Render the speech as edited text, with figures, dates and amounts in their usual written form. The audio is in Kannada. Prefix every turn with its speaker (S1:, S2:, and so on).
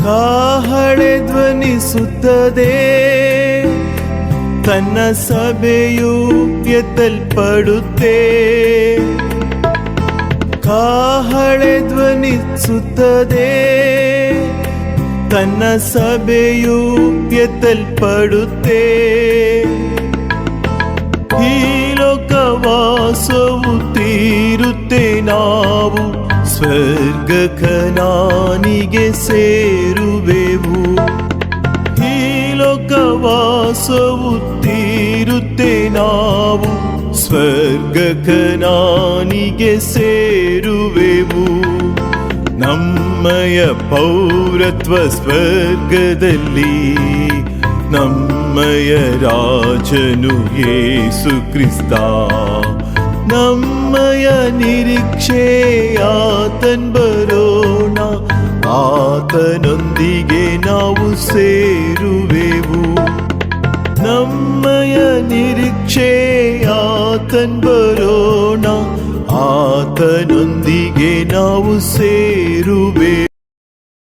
S1: ಕಾಹಳೆ ಧ್ವನಿಸುತ್ತದೆ, ತನ್ನ ಸಭೆಯು ಎತ್ತಲ್ಪಡುತ್ತೆ. ಕಾಹಳೆ ಧ್ವನಿಸುತ್ತದೆ, ತನ್ನ ಸಭೆಯು ಎತ್ತಲ್ಪಡುತ್ತೆ. ಈ ಲೋಕವಾಸವು ತೀರುತ್ತೆ, ನಾವು ಸ್ವರ್ಗ ಕನಾನಿಗೆ ಸೇರುವೆವು. ಈ ಲೋಕವಾಸವು ತೀರುತ್ತೆ, ನಾವು ಸ್ವರ್ಗ ಕನಾನಿಗೆ ಸೇರುವೆವು. ನಮ್ಮಯ ಪೌರತ್ವ ಸ್ವರ್ಗದಲ್ಲಿ, ನಮ್ಮಯ ರಾಜನು ಯೇಸು ಕ್ರಿಸ್ತ. ನಮ್ಮಯ ನಿರೀಕ್ಷೆ ಆತನ್ ಬರೋಣ, ಆತನೊಂದಿಗೆ ನಾವು ಸೇರುವೆವು. ನಮ್ಮಯ ನಿರೀಕ್ಷೆ ಆತನ್ ಬರೋಣ, ಆತನೊಂದಿಗೆ ನಾವು ಸೇರುವೆವು.